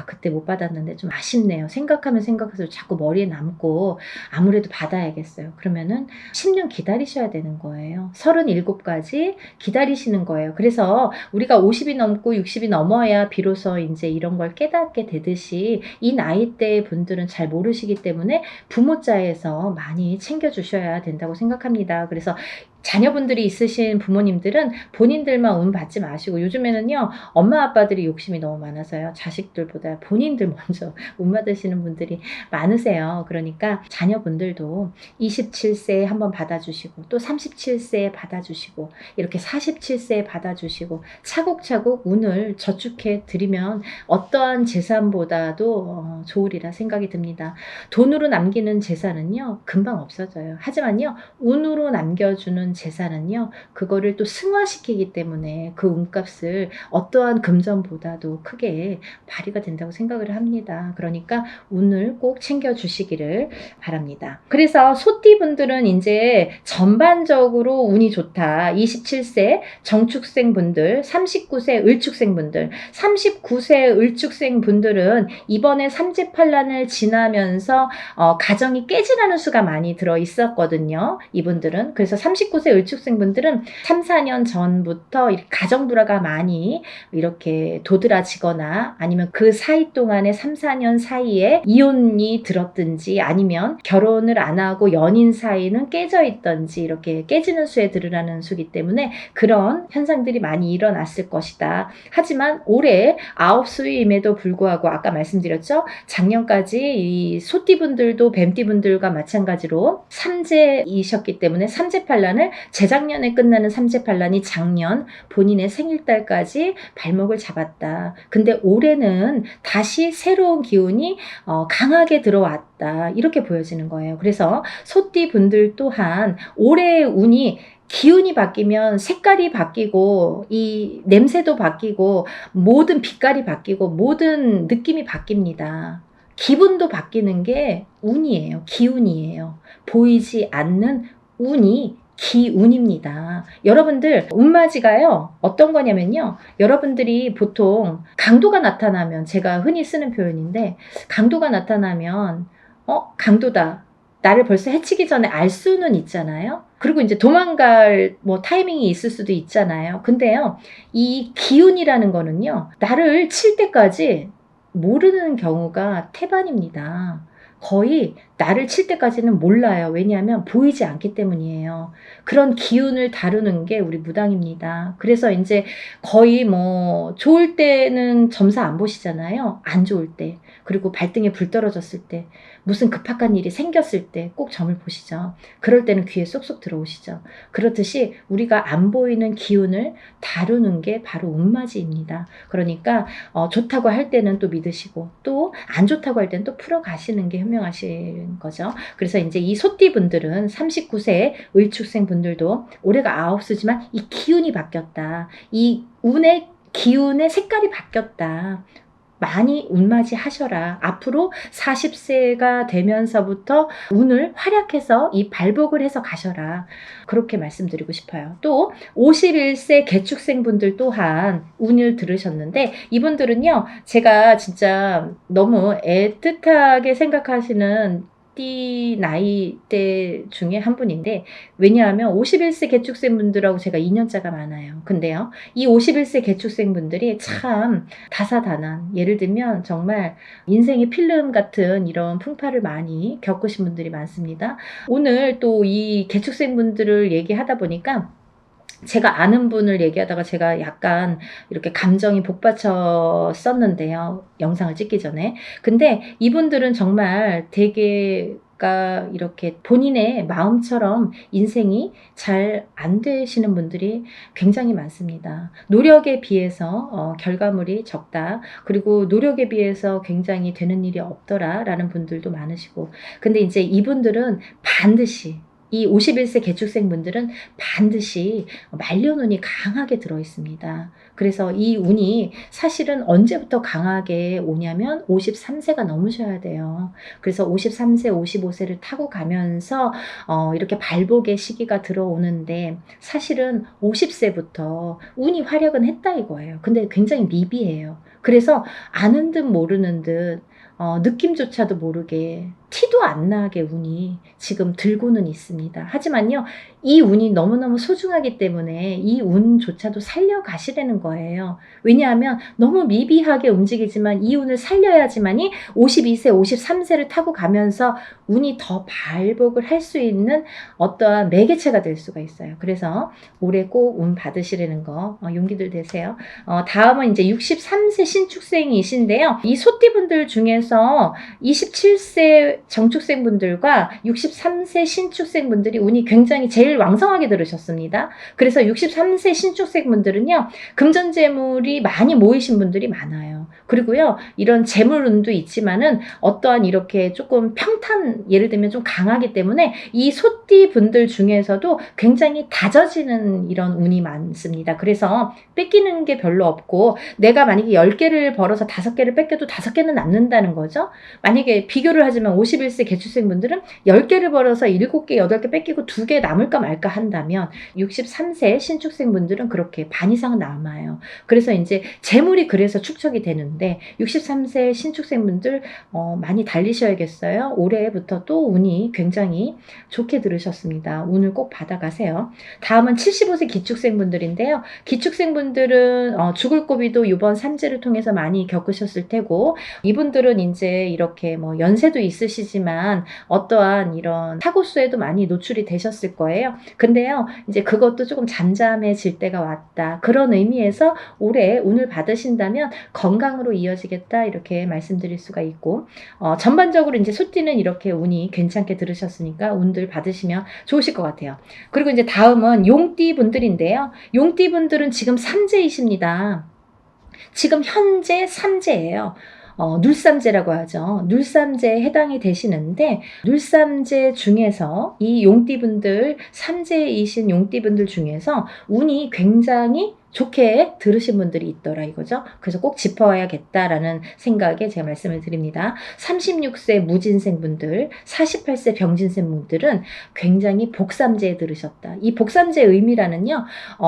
그때 못 받았는데 좀 아쉽네요. 생각하면 생각해서 자꾸 머리에 남고 아무래도 받아야겠어요. 그러면은 10년 기다리셔야 되는 거예요. 37까지 기다리시는 거예요. 그래서 우리가 50이 넘고 60이 넘어야 비로소 이제 이런 걸 깨닫게 되듯이, 이 나이대 분들은 잘 모르시기 때문에 부모자에서 많이 챙겨주셔야 된다고 생각합니다. 그래서 자녀분들이 있으신 부모님들은 본인들만 운 받지 마시고, 요즘에는요 엄마 아빠들이 욕심이 너무 많아서요 자식들보다 본인들 먼저 운 받으시는 분들이 많으세요. 그러니까 자녀분들도 27세에 한번 받아주시고, 또 37세에 받아주시고, 이렇게 47세에 받아주시고, 차곡차곡 운을 저축해 드리면 어떠한 재산보다도 좋으리라 생각이 듭니다. 돈으로 남기는 재산은요 금방 없어져요. 하지만요 운으로 남겨주는 재산은요, 그거를 또 승화시키기 때문에 그 운값을 어떠한 금전보다도 크게 발휘가 된다고 생각을 합니다. 그러니까 운을 꼭 챙겨주시기를 바랍니다. 그래서 소띠분들은 이제 전반적으로 운이 좋다. 27세 정축생 분들, 39세 을축생 분들, 39세 을축생 분들은 이번에 삼재팔란을 지나면서 가정이 깨지라는 수가 많이 들어 있었거든요. 이분들은. 그래서 39세 을축생 분들은 3, 4년 전부터 가정 불화가 많이 이렇게 도드라지거나, 아니면 그 사이 동안에 3, 4년 사이에 이혼이 들었든지, 아니면 결혼을 안 하고 연인 사이는 깨져 있던지, 이렇게 깨지는 수에 들으라는 수기 때문에 그런 현상들이 많이 일어났을 것이다. 하지만 올해 9수임에도 불구하고 아까 말씀드렸죠, 작년까지 이 소띠분들도 뱀띠분들과 마찬가지로 삼재이셨기 때문에 삼재팔란을, 재작년에 끝나는 삼재팔란이 작년 본인의 생일달까지 발목을 잡았다. 근데 올해는 다시 새로운 기운이 강하게 들어왔다, 이렇게 보여지는 거예요. 그래서 소띠 분들 또한 올해의 운이, 기운이 바뀌면 색깔이 바뀌고, 이 냄새도 바뀌고, 모든 빛깔이 바뀌고, 모든 느낌이 바뀝니다. 기분도 바뀌는 게 운이에요. 기운이에요. 보이지 않는 운이 기운입니다. 여러분들 운맞이가요 어떤 거냐면요, 여러분들이 보통 강도가 나타나면, 제가 흔히 쓰는 표현인데, 강도가 나타나면 강도다, 나를 벌써 해치기 전에 알 수는 있잖아요. 그리고 이제 도망갈 타이밍이 있을 수도 있잖아요. 근데요, 이 기운이라는 거는요, 나를 칠 때까지 모르는 경우가 태반입니다. 거의 나를 칠 때까지는 몰라요. 왜냐하면 보이지 않기 때문이에요. 그런 기운을 다루는 게 우리 무당입니다. 그래서 이제 거의 좋을 때는 점사 안 보시잖아요. 안 좋을 때, 그리고 발등에 불 떨어졌을 때, 무슨 급박한 일이 생겼을 때 꼭 점을 보시죠. 그럴 때는 귀에 쏙쏙 들어오시죠. 그렇듯이 우리가 안 보이는 기운을 다루는 게 바로 운맞이입니다. 그러니까 좋다고 할 때는 또 믿으시고, 또 안 좋다고 할 때는 또 풀어가시는 게 현명하신 거죠. 그래서 이제 이 소띠분들은 39세 을축생 분들도 올해가 9수지만 이 기운이 바뀌었다. 이 운의 기운의 색깔이 바뀌었다. 많이 운맞이 하셔라. 앞으로 40세가 되면서부터 운을 활약해서 이 발복을 해서 가셔라. 그렇게 말씀드리고 싶어요. 또 51세 개축생 분들 또한 운을 들으셨는데, 이분들은요 제가 진짜 너무 애틋하게 생각하시는 소띠 나이대 중에 한 분인데, 왜냐하면 51세 개축생 분들하고 제가 2년차가 많아요. 근데요, 이 51세 개축생 분들이 참 다사다난, 예를 들면 정말 인생의 필름 같은 이런 풍파를 많이 겪으신 분들이 많습니다. 오늘 또 이 개축생 분들을 얘기하다 보니까 제가 아는 분을 얘기하다가 제가 약간 이렇게 감정이 복받쳤었는데요. 영상을 찍기 전에. 근데 이분들은 정말 되게가 이렇게 본인의 마음처럼 인생이 잘 안 되시는 분들이 굉장히 많습니다. 노력에 비해서 결과물이 적다. 그리고 노력에 비해서 굉장히 되는 일이 없더라 라는 분들도 많으시고. 근데 이제 이분들은 반드시, 이 51세 개축생 분들은 반드시 말년운이 강하게 들어 있습니다. 그래서 이 운이 사실은 언제부터 강하게 오냐면 53세가 넘으셔야 돼요. 그래서 53세, 55세를 타고 가면서 이렇게 발복의 시기가 들어오는데, 사실은 50세부터 운이 활약은 했다 이거예요. 근데 굉장히 미비해요. 그래서 아는 듯 모르는 듯 느낌조차도 모르게, 티도 안 나게 운이 지금 들고는 있습니다. 하지만요, 이 운이 너무너무 소중하기 때문에 이 운조차도 살려가시라는 거예요. 왜냐하면 너무 미비하게 움직이지만 이 운을 살려야지만이 52세, 53세를 타고 가면서 운이 더 발복을 할 수 있는 어떠한 매개체가 될 수가 있어요. 그래서 올해 꼭 운 받으시라는 거 용기들 되세요. 다음은 이제 63세 신축생이신데요. 이 소띠분들 중에서 27세 정축생분들과 63세 신축생분들이 운이 굉장히 제일 왕성하게 들으셨습니다. 그래서 63세 신축생분들은요, 금전재물이 많이 모이신 분들이 많아요. 그리고요, 이런 재물운도 있지만은 어떠한 이렇게 조금 평탄, 예를 들면 좀 강하기 때문에 이 소띠 분들 중에서도 굉장히 다져지는 이런 운이 많습니다. 그래서 뺏기는 게 별로 없고, 내가 만약에 10개를 벌어서 5개를 뺏겨도 5개는 남는다는 거죠. 만약에 비교를 하지만 51세 개축생 분들은 10개를 벌어서 7개, 8개 뺏기고 2개 남을까 말까 한다면 63세 신축생 분들은 그렇게 반 이상은 남아요. 그래서 이제 재물이 그래서 축적이 되는데, 63세 신축생 분들 많이 달리셔야겠어요. 올해부터 또 운이 굉장히 좋게 들으셨습니다. 운을 꼭 받아가세요. 다음은 75세 기축생 분들인데요. 기축생 분들은 죽을 고비도 이번 삼재를 통해서 많이 겪으셨을 테고, 이분들은 이제 이렇게 뭐 연세도 있으시지만 어떠한 이런 사고수에도 많이 노출이 되셨을 거예요. 근데요, 이제 그것도 조금 잠잠해질 때가 왔다. 그런 의미에서 올해 운을 받으신다면 건강으로 이어지겠다, 이렇게 말씀드릴 수가 있고, 전반적으로 이제 소띠는 이렇게 운이 괜찮게 들으셨으니까 운들 받으시면 좋으실 것 같아요. 그리고 이제 다음은 용띠 분들인데요. 용띠 분들은 지금 삼재이십니다. 지금 현재 삼재예요. 눌삼재라고 하죠. 눌삼재에 해당이 되시는데, 눌삼재 중에서 이 용띠분들, 삼재이신 용띠분들 중에서 운이 굉장히 좋게 들으신 분들이 있더라 이거죠. 그래서 꼭 짚어야겠다라는 생각에 제가 말씀을 드립니다. 36세 무진생 분들, 48세 병진생 분들은 굉장히 복삼재에 들으셨다. 이 복삼재의 의미라는요,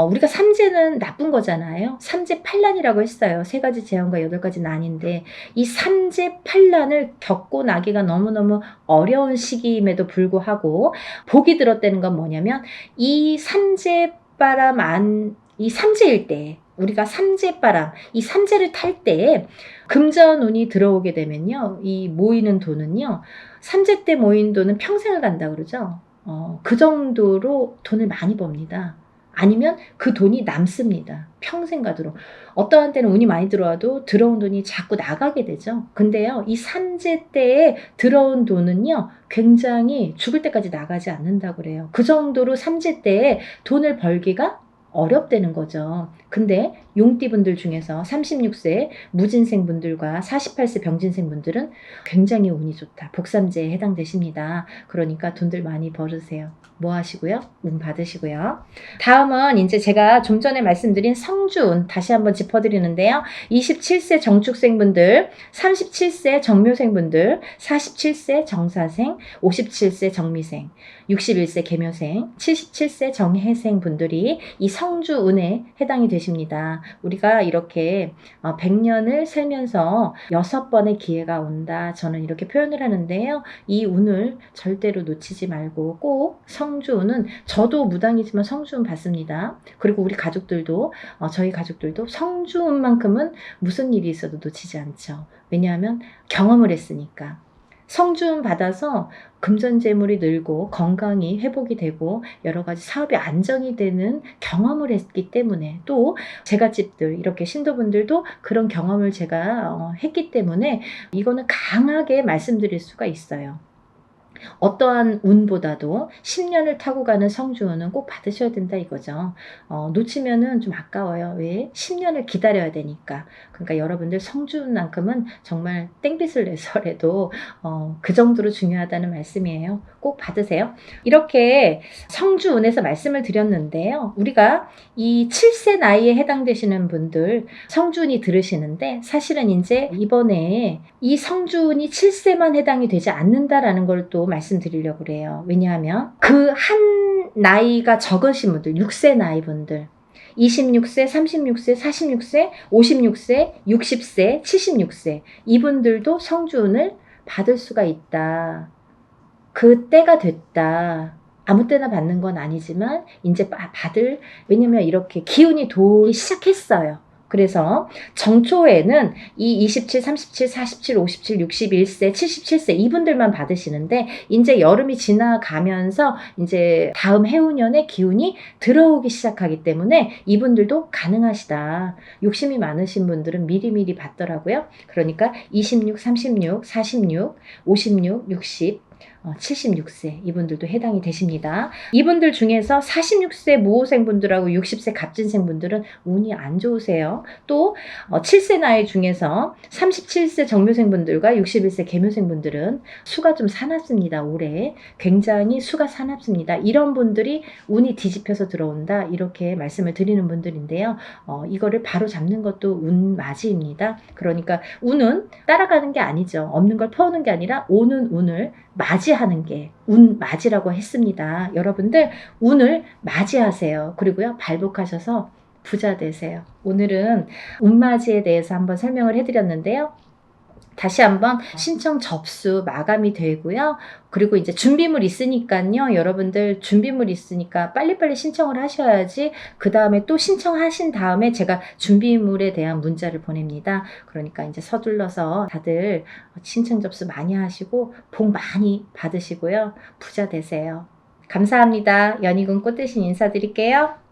우리가 삼재는 나쁜 거잖아요. 삼재 팔란이라고 했어요. 3가지 재앙과 8가지 난인데, 이 삼재 팔란을 겪고 나기가 너무너무 어려운 시기임에도 불구하고 복이 들었다는 건 뭐냐면, 이 삼재바람 이 삼재일 때, 우리가 삼재바람, 이 삼재를 탈 때에 금전운이 들어오게 되면요, 이 모이는 돈은요, 삼재 때 모인 돈은 평생을 간다 그러죠. 그 정도로 돈을 많이 법니다. 아니면 그 돈이 남습니다. 평생 가도록. 어떠한 때는 운이 많이 들어와도 들어온 돈이 자꾸 나가게 되죠. 근데요, 이 삼재 때에 들어온 돈은요, 굉장히 죽을 때까지 나가지 않는다고 그래요. 그 정도로 삼재 때에 돈을 벌기가 어렵다는 거죠. 근데 용띠분들 중에서 36세 무진생 분들과 48세 병진생 분들은 굉장히 운이 좋다. 복삼재에 해당되십니다. 그러니까 돈들 많이 벌으세요. 뭐 하시고요? 운 받으시고요. 다음은 이제 제가 좀 전에 말씀드린 성주운 다시 한번 짚어드리는데요. 27세 정축생 분들, 37세 정묘생 분들, 47세 정사생, 57세 정미생, 61세 계묘생, 77세 정해생 분들이 이 성주운에 해당이 되십니다. 우리가 이렇게 100년을 살면서 6번의 기회가 온다. 저는 이렇게 표현을 하는데요. 이 운을 절대로 놓치지 말고 꼭 성주운은 저도 무당이지만 성주운 받습니다. 그리고 우리 가족들도 저희 가족들도 성주운만큼은 무슨 일이 있어도 놓치지 않죠. 왜냐하면 경험을 했으니까. 성주운 받아서 금전재물이 늘고 건강이 회복이 되고 여러 가지 사업이 안정이 되는 경험을 했기 때문에 또 제갓집들 이렇게 신도분들도 그런 경험을 제가 했기 때문에 이거는 강하게 말씀드릴 수가 있어요. 어떠한 운보다도 10년을 타고 가는 성주운은 꼭 받으셔야 된다 이거죠. 놓치면은 좀 아까워요. 왜? 10년을 기다려야 되니까. 그러니까 여러분들 성주운만큼은 정말 땡빛을 내서라도 그 정도로 중요하다는 말씀이에요. 꼭 받으세요. 이렇게 성주운에서 말씀을 드렸는데요. 우리가 이 7세 나이에 해당되시는 분들 성주운이 들으시는데 사실은 이제 이번에 이 성주운이 7세만 해당이 되지 않는다라는 걸 또 말씀드리려고 그래요. 왜냐하면 그 한 나이가 적으신 분들, 6세 나이 분들 26세, 36세, 46세, 56세, 60세, 76세 이분들도 성주운을 받을 수가 있다. 그 때가 됐다. 아무 때나 받는 건 아니지만 이제 받을, 왜냐면 이렇게 기운이 돌기 시작했어요. 그래서 정초에는 이 27, 37, 47, 57, 61세, 77세 이분들만 받으시는데 이제 여름이 지나가면서 이제 다음 해운년의 기운이 들어오기 시작하기 때문에 이분들도 가능하시다. 욕심이 많으신 분들은 미리미리 받더라고요. 그러니까 26, 36, 46, 56, 60 76세 이분들도 해당이 되십니다. 이분들 중에서 46세 무호생분들하고 60세 갑진생분들은 운이 안 좋으세요. 또 7세 나이 중에서 37세 정묘생분들과 61세 계묘생분들은 수가 좀 사납습니다. 올해 굉장히 수가 사납습니다. 이런 분들이 운이 뒤집혀서 들어온다 이렇게 말씀을 드리는 분들인데요. 이거를 바로 잡는 것도 운맞이입니다. 그러니까 운은 따라가는 게 아니죠. 없는 걸 퍼오는 게 아니라 오는 운을 맞이하는 게 운맞이라고 했습니다. 여러분들 운을 맞이하세요. 그리고요 발복하셔서 부자 되세요. 오늘은 운맞이에 대해서 한번 설명을 해드렸는데요. 다시 한번 신청 접수 마감이 되고요. 그리고 이제 준비물 있으니까요. 여러분들 준비물 있으니까 빨리빨리 신청을 하셔야지 그 다음에 또 신청하신 다음에 제가 준비물에 대한 문자를 보냅니다. 그러니까 이제 서둘러서 다들 신청 접수 많이 하시고 복 많이 받으시고요. 부자 되세요. 감사합니다. 연희군 꽃대신 인사드릴게요.